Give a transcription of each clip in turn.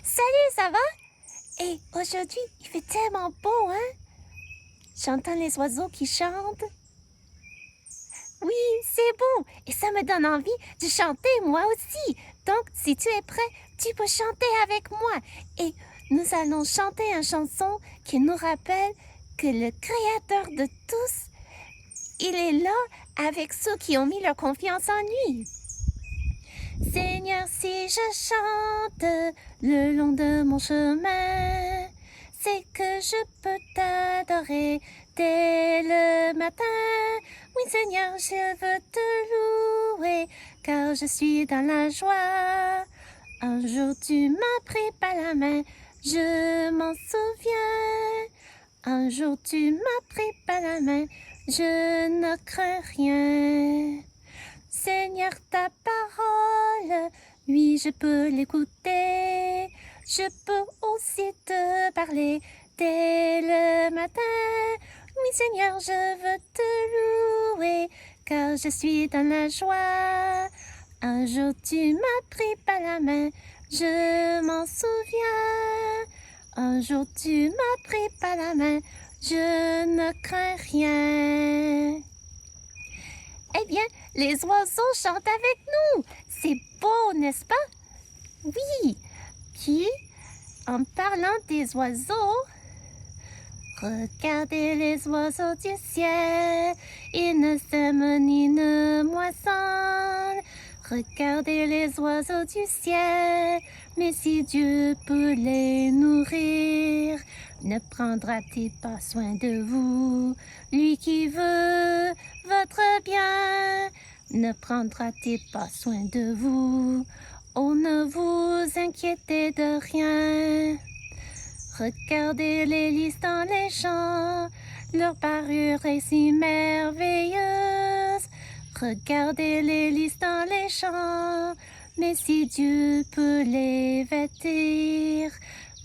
Salut, ça va? Et aujourd'hui, il fait tellement beau, hein? J'entends les oiseaux qui chantent. Oui, c'est beau. Et ça me donne envie de chanter moi aussi. Donc, si tu es prêt, tu peux chanter avec moi. Et nous allons chanter une chanson qui nous rappelle que le Créateur de tous, il est là avec ceux qui ont mis leur confiance en lui. Seigneur, si je chante le long de mon chemin, c'est que je peux t'adorer dès le matin. Oui, Seigneur, je veux te louer, car je suis dans la joie. Un jour tu m'as pris par la main, je m'en souviens. Un jour tu m'as pris par la main, je ne crains rien. Seigneur, ta parole, oui, je peux l'écouter. Je peux aussi te parler dès le matin. Oui, Seigneur, je veux te louer, car je suis dans la joie. Un jour, tu m'as pris par la main, je m'en souviens. Un jour, tu m'as pris par la main, je ne crains rien. Eh bien, les oiseaux chantent avec nous. C'est beau, n'est-ce pas? Oui. Puis, en parlant des oiseaux, regardez les oiseaux du ciel. Ils ne sèment ni ne moissonnent. Regardez les oiseaux du ciel. Mais si Dieu peut les nourrir, ne prendra-t-il pas soin de vous? Lui qui veut votre bien, ne prendra-t-il pas soin de vous? Oh, ne vous inquiétez de rien. Regardez les lys dans les champs, leur parure est si merveilleuse. Regardez les lys dans les champs, mais si Dieu peut les vêtir,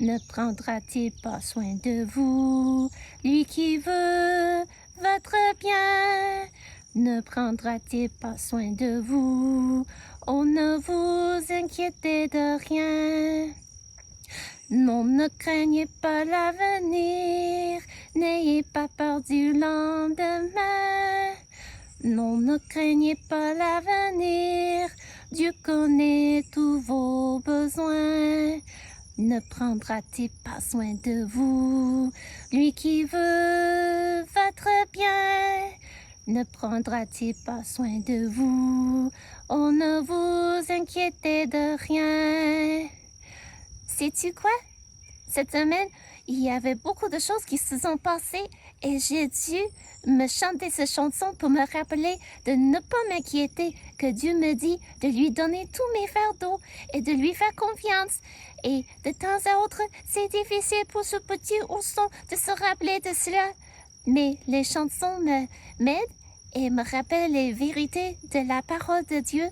ne prendra-t-il pas soin de vous? Lui qui veut votre bien, ne prendra-t-il pas soin de vous? Oh, ne vous inquiétez de rien. Non, ne craignez pas l'avenir, n'ayez pas peur du lendemain. Non, ne craignez pas l'avenir, Dieu connaît tous vos besoins. Ne prendra-t-il pas soin de vous? Lui qui veut votre bien, ne prendra-t-il pas soin de vous? Oh, ne vous inquiétez de rien. Sais-tu quoi? Cette semaine, il y avait beaucoup de choses qui se sont passées et j'ai dû me chanter cette chanson pour me rappeler de ne pas m'inquiéter, que Dieu me dit de lui donner tous mes fardeaux et de lui faire confiance. Et de temps à autre, c'est difficile pour ce petit ourson de se rappeler de cela. Mais les chansons m'aident et me rappellent les vérités de la parole de Dieu.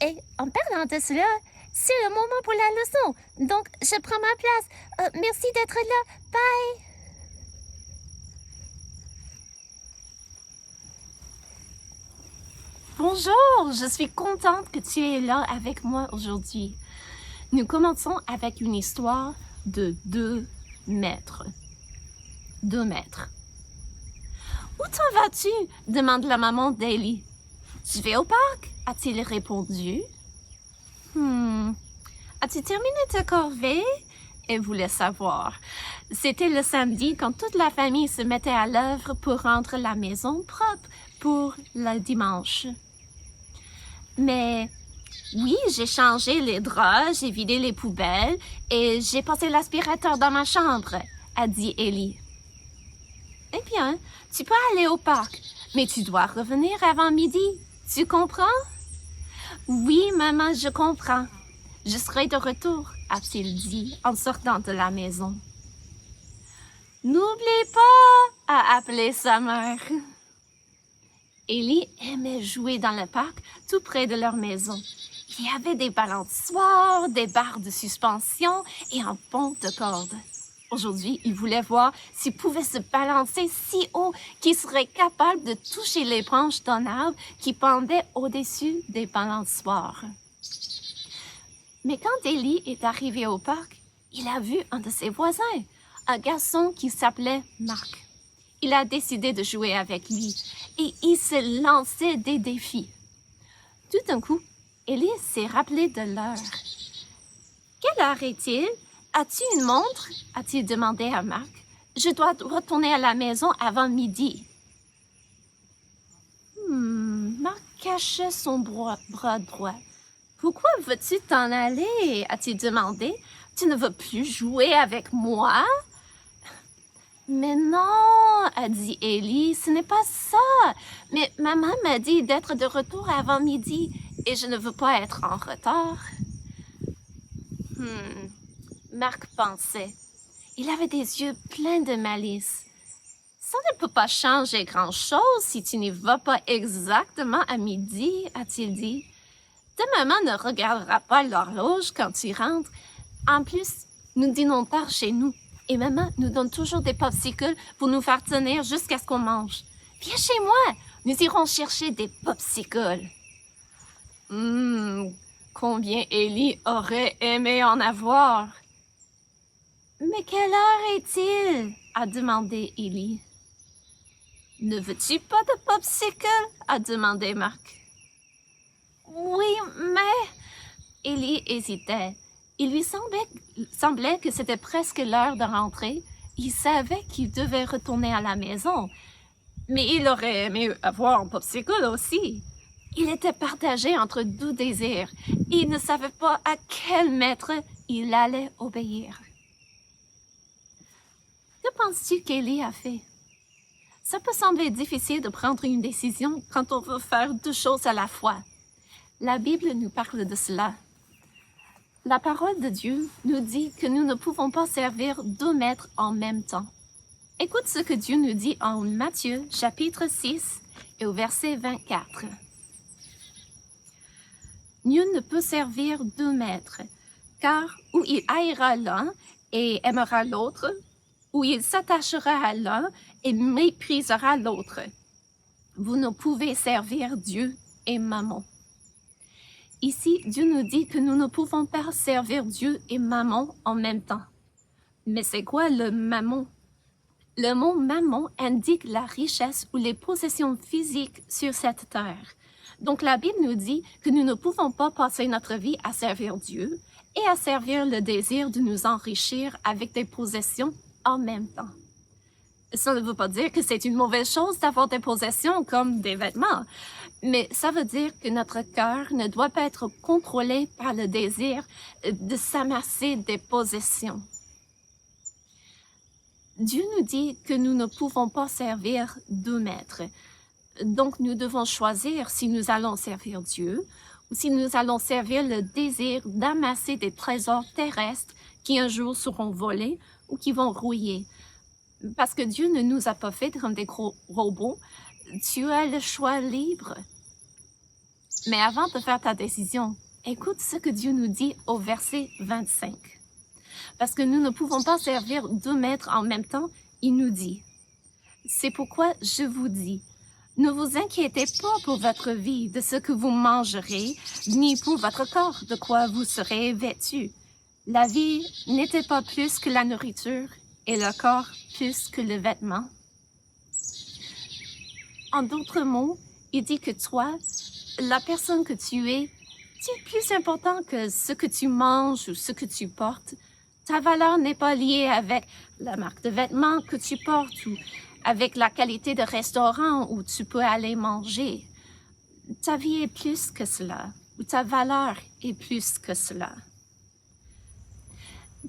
Et en parlant de cela, c'est le moment pour la leçon. Donc, je prends ma place. Merci d'être là. Bye! Bonjour, je suis contente que tu es là avec moi aujourd'hui. Nous commençons avec une histoire de 2 maîtres. 2 maîtres. Où t'en vas-tu? Demande la maman d'Ellie. Tu vas au parc? A-t-il répondu. As-tu terminé ta corvée? Elle voulait savoir. C'était le samedi quand toute la famille se mettait à l'œuvre pour rendre la maison propre pour le dimanche. Mais oui, j'ai changé les draps, j'ai vidé les poubelles et j'ai passé l'aspirateur dans ma chambre, a dit Ellie. Eh bien, tu peux aller au parc, mais tu dois revenir avant midi. Tu comprends? Oui, maman, je comprends. Je serai de retour, a-t-il dit en sortant de la maison. N'oublie pas, a appelé sa mère. Ellie aimait jouer dans le parc tout près de leur maison. Il y avait des balançoires, des barres de suspension et un pont de corde. Aujourd'hui, il voulait voir s'il pouvait se balancer si haut qu'il serait capable de toucher les branches d'un arbre qui pendait au-dessus des balançoires. Mais quand Ellie est arrivée au parc, il a vu un de ses voisins, un garçon qui s'appelait Marc. Il a décidé de jouer avec lui et il se lançait des défis. Tout d'un coup, Ellie s'est rappelé de l'heure. « Quelle heure est-il? As-tu une montre? » a-t-il demandé à Marc. « Je dois retourner à la maison avant midi. » Marc cachait son bras droit. « Pourquoi veux-tu t'en aller? » a-t-il demandé. « Tu ne veux plus jouer avec moi? » « Mais non, » a dit Ellie, « ce n'est pas ça. Mais maman m'a dit d'être de retour avant midi et je ne veux pas être en retard. » Marc pensait. Il avait des yeux pleins de malice. « Ça ne peut pas changer grand-chose si tu n'y vas pas exactement à midi, » a-t-il dit. « Ta maman ne regardera pas l'horloge quand tu rentres. En plus, nous dînons tard chez nous. Et maman nous donne toujours des popsicles pour nous faire tenir jusqu'à ce qu'on mange. Viens chez moi, nous irons chercher des popsicles. » Combien Ellie aurait aimé en avoir. « Mais quelle heure est-il? » a demandé Ellie. « Ne veux-tu pas de popsicles? » a demandé Marc. « Oui, mais... » Ellie hésitait. Il lui semblait que c'était presque l'heure de rentrer. Il savait qu'il devait retourner à la maison. Mais il aurait aimé avoir un popsicle aussi. Il était partagé entre deux désirs. Il ne savait pas à quel maître il allait obéir. Que penses-tu qu'Ellie a fait? Ça peut sembler difficile de prendre une décision quand on veut faire deux choses à la fois. La Bible nous parle de cela. La parole de Dieu nous dit que nous ne pouvons pas servir deux maîtres en même temps. Écoute ce que Dieu nous dit en Matthieu, chapitre 6, et au verset 24. « Nul ne peut servir deux maîtres, car ou il haïra l'un et aimera l'autre, ou il s'attachera à l'un et méprisera l'autre. Vous ne pouvez servir Dieu et Mammon. » Ici, Dieu nous dit que nous ne pouvons pas servir Dieu et Mammon en même temps. Mais c'est quoi le Mammon? Le mot Mammon indique la richesse ou les possessions physiques sur cette terre. Donc la Bible nous dit que nous ne pouvons pas passer notre vie à servir Dieu et à servir le désir de nous enrichir avec des possessions en même temps. Ça ne veut pas dire que c'est une mauvaise chose d'avoir des possessions comme des vêtements, mais ça veut dire que notre cœur ne doit pas être contrôlé par le désir de s'amasser des possessions. Dieu nous dit que nous ne pouvons pas servir deux maîtres. Donc nous devons choisir si nous allons servir Dieu ou si nous allons servir le désir d'amasser des trésors terrestres qui un jour seront volés ou qui vont rouiller. Parce que Dieu ne nous a pas fait comme des gros robots. Tu as le choix libre. Mais avant de faire ta décision, écoute ce que Dieu nous dit au verset 25. Parce que nous ne pouvons pas servir deux maîtres en même temps, il nous dit, « C'est pourquoi je vous dis, ne vous inquiétez pas pour votre vie de ce que vous mangerez, ni pour votre corps de quoi vous serez vêtus. La vie n'était pas plus que la nourriture, et le corps plus que le vêtement. » En d'autres mots, il dit que toi, la personne que tu es plus important que ce que tu manges ou ce que tu portes. Ta valeur n'est pas liée avec la marque de vêtements que tu portes ou avec la qualité de restaurant où tu peux aller manger. Ta vie est plus que cela, ou ta valeur est plus que cela.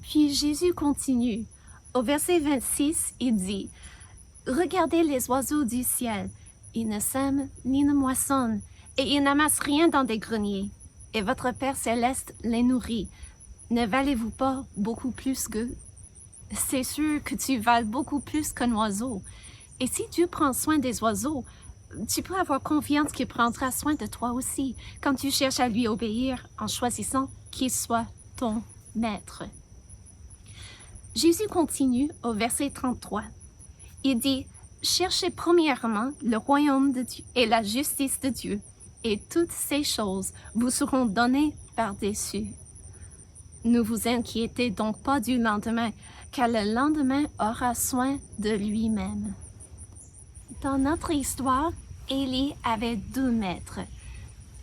Puis Jésus continue. Au verset 26, il dit, « Regardez les oiseaux du ciel, ils ne sèment ni ne moissonnent, et ils n'amassent rien dans des greniers, et votre Père céleste les nourrit. Ne valez-vous pas beaucoup plus qu'eux? C'est sûr que tu vales beaucoup plus qu'un oiseau. Et si Dieu prend soin des oiseaux, tu peux avoir confiance qu'il prendra soin de toi aussi, quand tu cherches à lui obéir en choisissant qu'il soit ton maître. » Jésus continue au verset 33. Il dit, « Cherchez premièrement le royaume de Dieu et la justice de Dieu, et toutes ces choses vous seront données par-dessus. » Ne vous inquiétez donc pas du lendemain, car le lendemain aura soin de lui-même. Dans notre histoire, Élie avait 2 maîtres.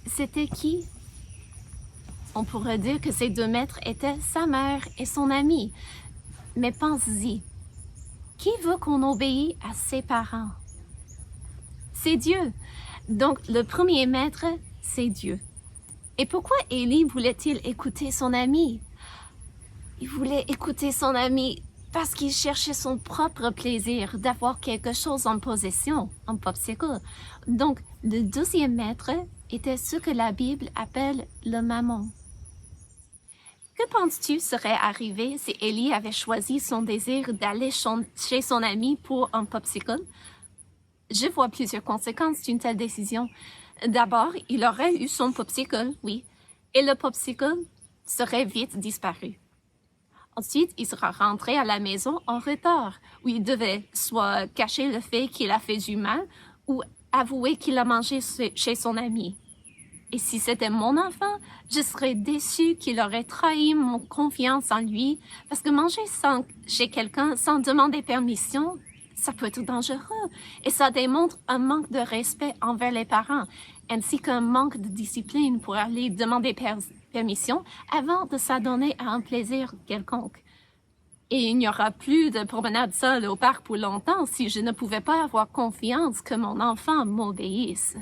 C'était qui? On pourrait dire que ces 2 maîtres étaient sa mère et son ami. Mais pense-y, qui veut qu'on obéisse à ses parents? C'est Dieu. Donc, le premier maître, c'est Dieu. Et pourquoi Élie voulait-il écouter son ami? Il voulait écouter son ami parce qu'il cherchait son propre plaisir d'avoir quelque chose en possession, un popsicle. Donc, le 2e maître était ce que la Bible appelle le mammon. Que penses-tu serait arrivé si Élie avait choisi son désir d'aller chez son ami pour un popsicle? Je vois plusieurs conséquences d'une telle décision. D'abord, il aurait eu son popsicle, oui, et le popsicle serait vite disparu. Ensuite, il sera rentré à la maison en retard, où il devait soit cacher le fait qu'il a fait du mal ou avouer qu'il a mangé chez son ami. Et si c'était mon enfant, je serais déçue qu'il aurait trahi mon confiance en lui, parce que manger chez quelqu'un sans demander permission, ça peut être dangereux. Et ça démontre un manque de respect envers les parents, ainsi qu'un manque de discipline pour aller demander permission avant de s'adonner à un plaisir quelconque. Et il n'y aura plus de promenade seule au parc pour longtemps si je ne pouvais pas avoir confiance que mon enfant m'obéisse.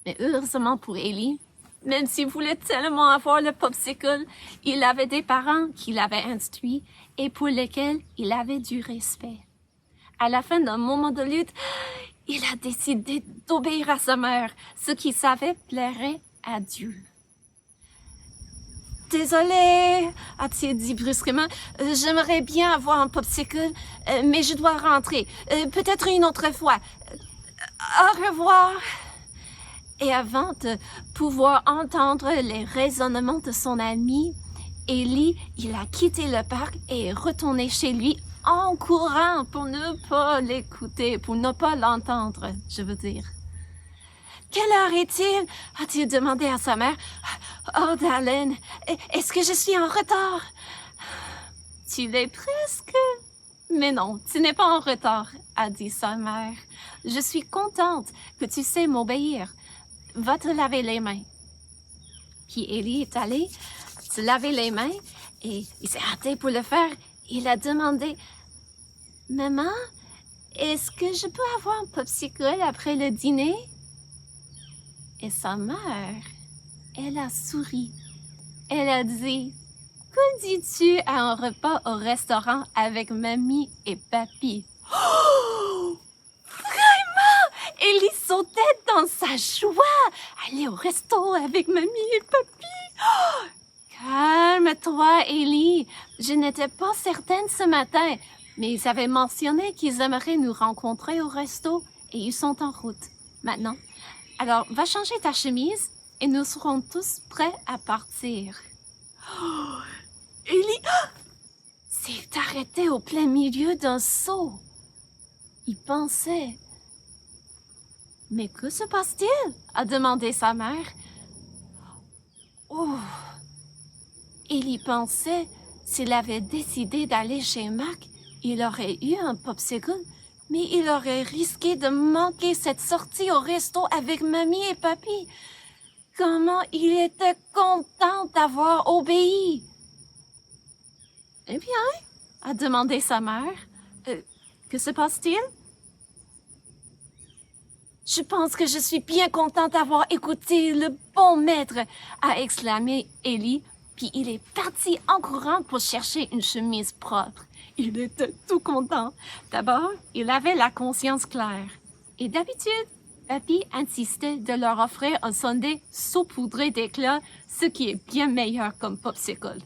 Mais heureusement pour Élie, même s'il voulait tellement avoir le popsicle, il avait des parents qui l'avaient instruit et pour lesquels il avait du respect. À la fin d'un moment de lutte, il a décidé d'obéir à sa mère, ce qu'il savait plairait à Dieu. « Désolé, a-t-il dit brusquement, j'aimerais bien avoir un popsicle, mais je dois rentrer, peut-être une autre fois. Au revoir. » Et avant de pouvoir entendre les raisonnements de son ami, Élie, il a quitté le parc et est retourné chez lui en courant pour ne pas l'écouter, pour ne pas l'entendre, je veux dire. « Quelle heure est-il? » a-t-il demandé à sa mère. « Oh, Dallin, est-ce que je suis en retard? »« Tu l'es presque. » »« Mais non, tu n'es pas en retard, » a dit sa mère. « Je suis contente que tu sais m'obéir. Va te laver les mains. » Puis Élie est allé se laver les mains et il s'est hâté pour le faire. Il a demandé « Maman, est-ce que je peux avoir un popsicle après le dîner? » Et sa mère, elle a souri. Elle a dit « Que dis-tu à un repas au restaurant avec mamie et papy? » Oh! Vraiment? Élie sautait dans sa joie. Aller au resto avec mamie et papy. Oh! Calme-toi, Élie. Je n'étais pas certaine ce matin, mais ils avaient mentionné qu'ils aimeraient nous rencontrer au resto et ils sont en route maintenant. Alors, va changer ta chemise et nous serons tous prêts à partir. Oh! Élie s'est arrêté au plein milieu d'un saut. Il pensait. « Mais que se passe-t-il? » a demandé sa mère. Oh! Il y pensait, s'il avait décidé d'aller chez Mac, il aurait eu un popsicle, mais il aurait risqué de manquer cette sortie au resto avec mamie et papy. Comment il était content d'avoir obéi! « Eh bien, » a demandé sa mère, « que se passe-t-il? » « Je pense que je suis bien contente d'avoir écouté le bon maître, » a exclamé Élie, puis il est parti en courant pour chercher une chemise propre. Il était tout content. D'abord, il avait la conscience claire. Et d'habitude, papy insistait de leur offrir un sundae saupoudré d'éclats, ce qui est bien meilleur comme popsicle.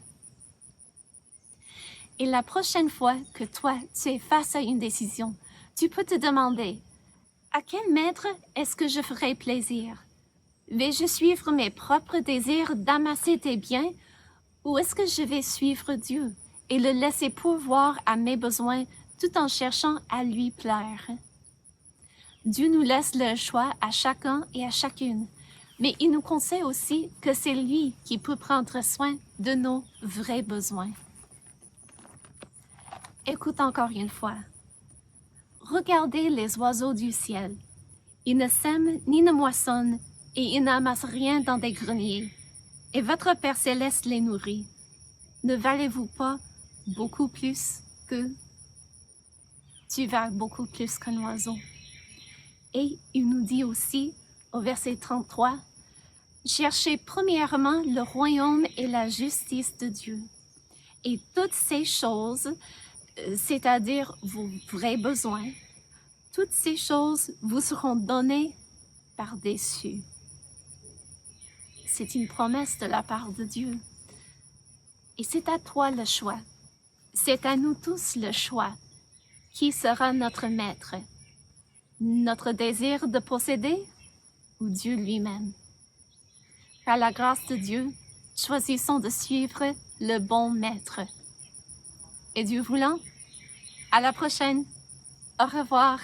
Et la prochaine fois que toi, tu es face à une décision, tu peux te demander: à quel maître est-ce que je ferai plaisir? Vais-je suivre mes propres désirs d'amasser tes biens ou est-ce que je vais suivre Dieu et le laisser pourvoir à mes besoins tout en cherchant à lui plaire? Dieu nous laisse le choix à chacun et à chacune. Mais il nous conseille aussi que c'est lui qui peut prendre soin de nos vrais besoins. Écoute encore une fois. Regardez les oiseaux du ciel. Ils ne sèment ni ne moissonnent et ils n'amassent rien dans des greniers. Et votre Père céleste les nourrit. Ne valez-vous pas beaucoup plus qu'eux? Tu vales beaucoup plus qu'un oiseau. Et il nous dit aussi, au verset 33, « Cherchez premièrement le royaume et la justice de Dieu. Et toutes ces choses, c'est-à-dire vos vrais besoins, toutes ces choses vous seront données par-dessus. » C'est une promesse de la part de Dieu. Et c'est à toi le choix. C'est à nous tous le choix. Qui sera notre maître? Notre désir de posséder ou Dieu lui-même? Par la grâce de Dieu, choisissons de suivre le bon maître. Et Dieu voulant, à la prochaine. Au revoir.